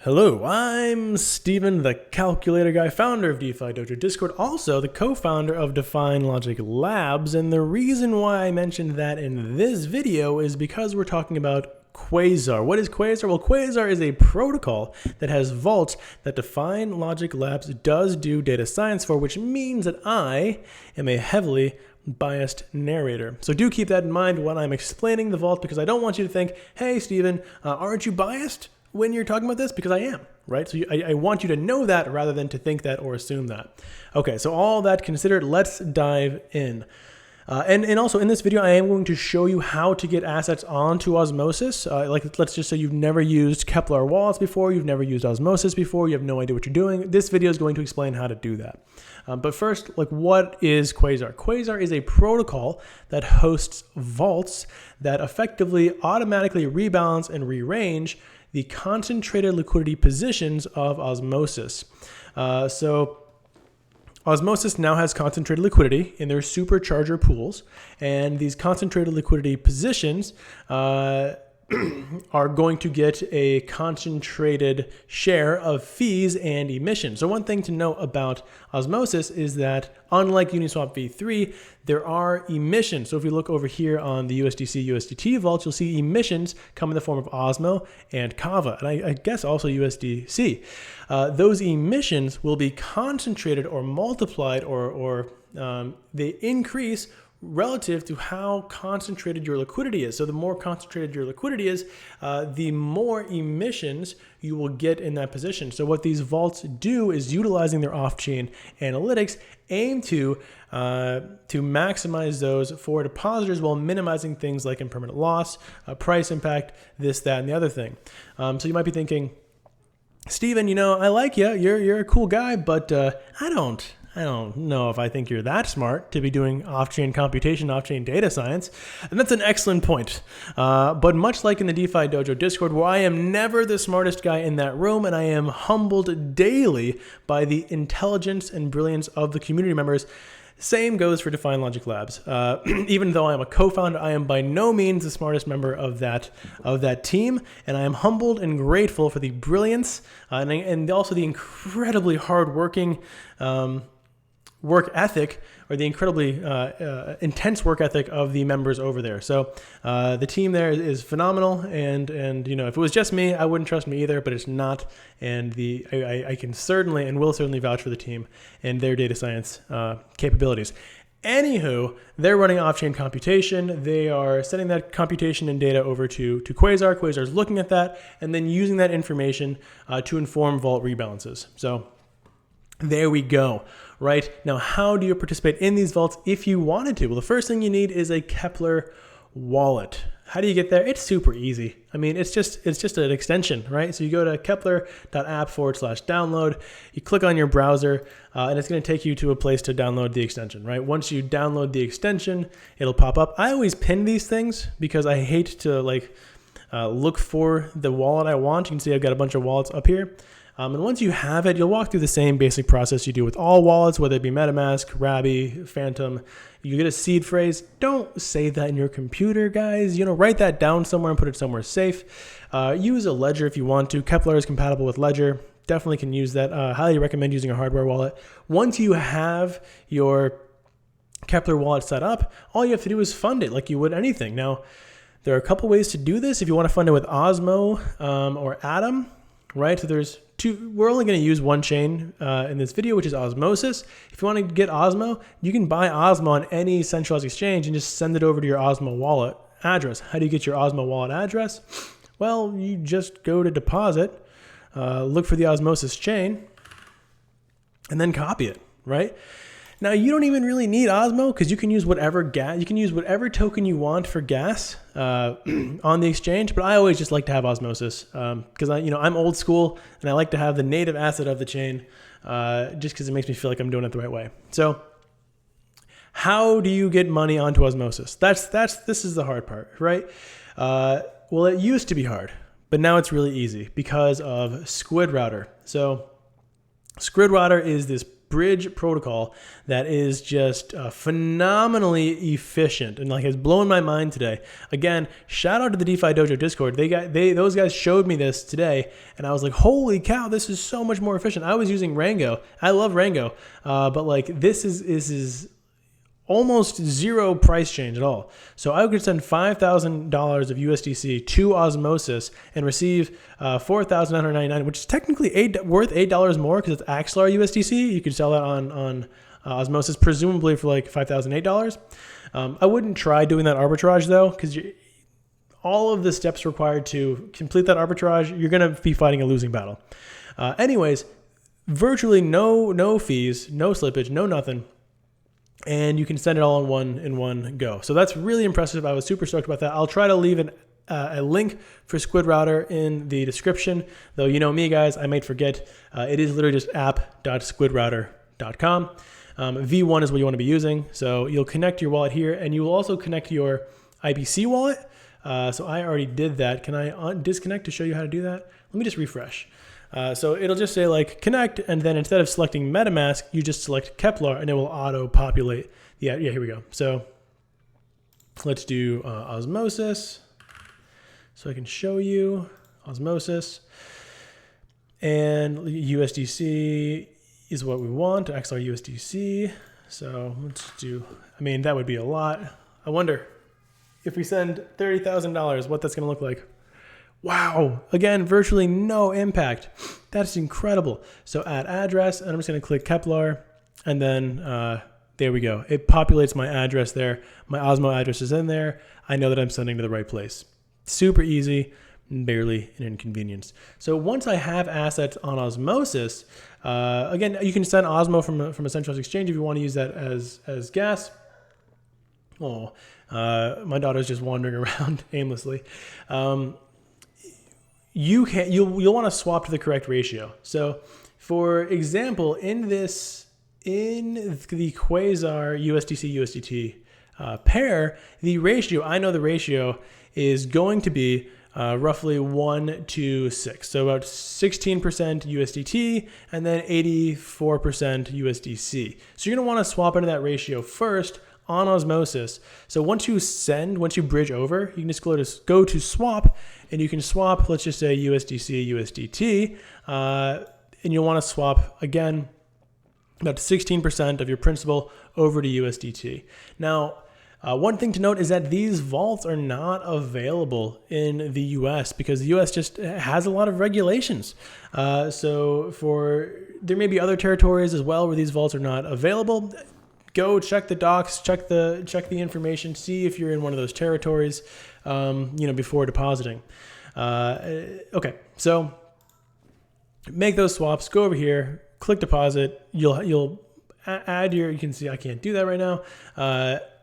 Hello, I'm Steven, the Calculator Guy, founder of DeFi Dojo Discord, also the co-founder of Define Logic Labs, and the reason why I mentioned that in this video is because we're talking about Quasar. What is Quasar? Well, Quasar is a protocol that has vaults that Define Logic Labs does do data science for, which means that I am a heavily biased narrator. So do keep that in mind when I'm explaining the vault, because I don't want you to think, hey, Steven, aren't you biased when you're talking about this? Because I am, right? So I want you to know that rather than to think that or assume that. Okay, so all that considered, let's dive in. And also in this video, I am going to show you how to get assets onto Osmosis. Let's just say you've never used Kepler wallets before, you've never used Osmosis before, you have no idea what you're doing. This video is going to explain how to do that. But first, what is Quasar? Quasar is a protocol that hosts vaults that effectively automatically rebalance and rearrange the concentrated liquidity positions of Osmosis. So Osmosis now has concentrated liquidity in their supercharger pools, and these concentrated liquidity positions are going to get a concentrated share of fees and emissions. So one thing to note about Osmosis is that unlike Uniswap v3, there are emissions. So if you look over here on the USDC USDT vault, you'll see emissions come in the form of Osmo and Kava, and I guess also USDC. Those emissions will be concentrated or multiplied or they increase relative to how concentrated your liquidity is. So the more concentrated your liquidity is, the more emissions you will get in that position. So what these vaults do is, utilizing their off-chain analytics, aim to maximize those for depositors while minimizing things like impermanent loss, price impact, this, that, and the other thing. So you might be thinking, Steven, I like you. You're a cool guy, but I don't know if I think you're that smart to be doing off-chain computation, off-chain data science. And that's an excellent point. But much like in the DeFi Dojo Discord, where I am never the smartest guy in that room, and I am humbled daily by the intelligence and brilliance of the community members, same goes for Define Logic Labs. Even though I am a co-founder, I am by no means the smartest member of that team, and I am humbled and grateful for the brilliance and also the incredibly hardworking work ethic, or the incredibly intense work ethic of the members over there. So the team there is phenomenal, and if it was just me, I wouldn't trust me either, but it's not, and I can certainly and will certainly vouch for the team and their data science capabilities. Anywho, they're running off-chain computation. They are sending that computation and data over to Quasar. Quasar is looking at that and then using that information to inform vault rebalances. So there we go. Right now, how do you participate in these vaults if you wanted to? Well, the first thing you need is a Kepler wallet. How do you get there? It's super easy. I mean, it's just an extension, right? So you go to kepler.app/download, you click on your browser, and it's going to take you to a place to download the extension, right? Once you download the extension, it'll pop up. I always pin these things because I hate to look for the wallet I want. You can see I've got a bunch of wallets up here. And once you have it, you'll walk through the same basic process you do with all wallets, whether it be MetaMask, Rabby, Phantom. You get a seed phrase. Don't save that in your computer, guys. Write that down somewhere and put it somewhere safe. Use a Ledger if you want to. Kepler is compatible with Ledger. Definitely can use that. Highly recommend using a hardware wallet. Once you have your Kepler wallet set up, all you have to do is fund it like you would anything. Now, there are a couple ways to do this. If you want to fund it with Osmo or Atom, right? So there's two. We're only going to use one chain in this video, which is Osmosis. If you want to get Osmo, you can buy Osmo on any centralized exchange and just send it over to your Osmo wallet address. How do you get your Osmo wallet address? Well, you just go to deposit, look for the Osmosis chain, and then copy it, right? Now, you don't even really need Osmo because you can use whatever token you want for gas on the exchange. But I always just like to have Osmosis because I'm old school and I like to have the native asset of the chain just because it makes me feel like I'm doing it the right way. So, how do you get money onto Osmosis? This is the hard part, right? Well, it used to be hard, but now it's really easy because of Squid Router. So, Squid Router is this bridge protocol that is just phenomenally efficient and like has blown my mind today. Again, shout out to the DeFi Dojo Discord. Those guys showed me this today, and I was like, holy cow, this is so much more efficient. I was using Rango. I love Rango, but like this is almost zero price change at all. So I could send $5,000 of USDC to Osmosis and receive $4,999, which is technically worth $8 more because it's Axelar USDC. You could sell that on Osmosis, presumably for like $5,008. I wouldn't try doing that arbitrage though, because all of the steps required to complete that arbitrage, you're going to be fighting a losing battle. Anyways, virtually no fees, no slippage, no nothing. And you can send it all in one go. So that's really impressive. I was super stoked about that. I'll try to leave a link for Squid Router in the description. Though you know me, guys, I might forget. It is literally just app.squidrouter.com. V1 is what you want to be using. So you'll connect your wallet here, and you will also connect your IBC wallet. So I already did that. Can I disconnect to show you how to do that? Let me just refresh. So it'll just say like connect, and then instead of selecting MetaMask, you just select Kepler, and it will auto-populate. Yeah, here we go. So let's do Osmosis. So I can show you Osmosis. And USDC is what we want, XR USDC. So let's do, I mean, that would be a lot. I wonder if we send $30,000, what that's going to look like. Wow. Again, virtually no impact. That's incredible. So add address, and I'm just going to click Kepler, and then there we go. It populates my address there. My Osmo address is in there. I know that I'm sending to the right place. Super easy, barely an inconvenience. So once I have assets on Osmosis, again, you can send Osmo from a centralized exchange if you want to use that as gas. Oh, my daughter's just wandering around aimlessly. You'll want to swap to the correct ratio. So for example, in the Quasar USDC USDT pair, the ratio, I know the ratio is going to be roughly 1 to 6. So about 16% USDT and then 84% USDC. So you're going to want to swap into that ratio first on Osmosis. So once you bridge over, you can just go to swap, and you can swap, let's just say USDC, USDT, and you'll want to swap, again, about 16% of your principal over to USDT. Now, one thing to note is that these vaults are not available in the US because the US just has a lot of regulations. So there may be other territories as well where these vaults are not available. Go check the docs, check the information, see if you're in one of those territories, before depositing. Okay, so make those swaps. Go over here, click deposit. You'll add you can see I can't do that right now.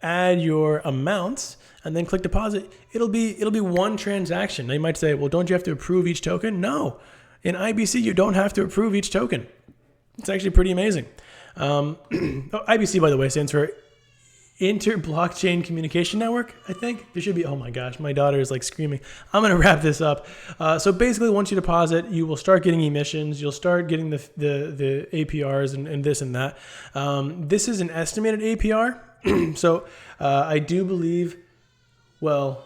Add your amounts and then click deposit. It'll be one transaction. Now you might say, well, don't you have to approve each token? No, in IBC you don't have to approve each token. It's actually pretty amazing. IBC, by the way, stands for Inter-Blockchain Communication Network, I think. There should be, oh my gosh, my daughter is like screaming. I'm going to wrap this up. So basically, once you deposit, you will start getting emissions. You'll start getting the APRs and this and that. This is an estimated APR. So I do believe, well,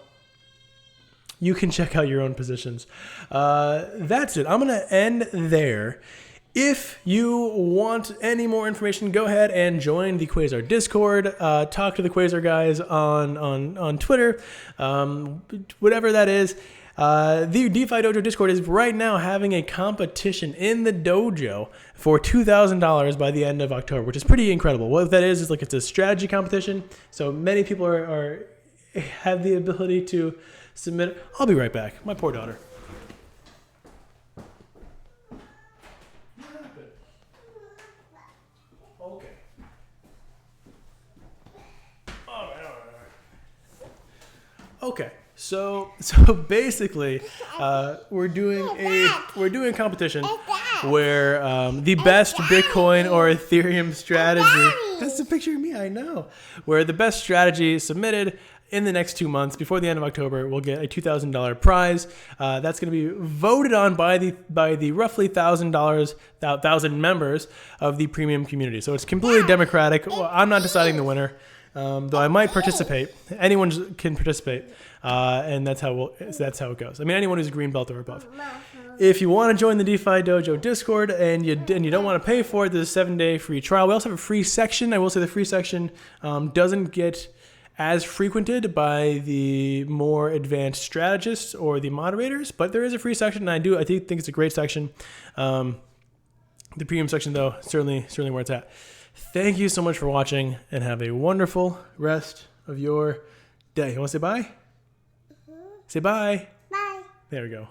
you can check out your own positions. That's it. I'm going to end there. If you want any more information, go ahead and join the Quasar Discord. Talk to the Quasar guys on Twitter, whatever that is. The DeFi Dojo Discord is right now having a competition in the dojo for $2,000 by the end of October, which is pretty incredible. What that is like it's a strategy competition. So many people have the ability to submit. I'll be right back. My poor daughter. Okay, so basically, we're doing a competition where the best Bitcoin or Ethereum strategy. That's a picture of me, I know. Where the best strategy submitted in the next 2 months, before the end of October, we'll get a $2,000 prize. That's going to be voted on by the roughly $1,000 members of the premium community. So it's completely democratic. Well, I'm not deciding the winner, though I might participate. Anyone can participate, and that's how it goes. I mean, anyone who's a green belt or above. If you want to join the DeFi Dojo Discord and you don't want to pay for it, there's a 7-day free trial. We also have a free section. I will say the free section doesn't get as frequented by the more advanced strategists or the moderators, but there is a free section, and I do think it's a great section. The premium section, though, certainly where it's at. Thank you so much for watching, and have a wonderful rest of your day. You want to say bye? Say bye. Bye. There we go.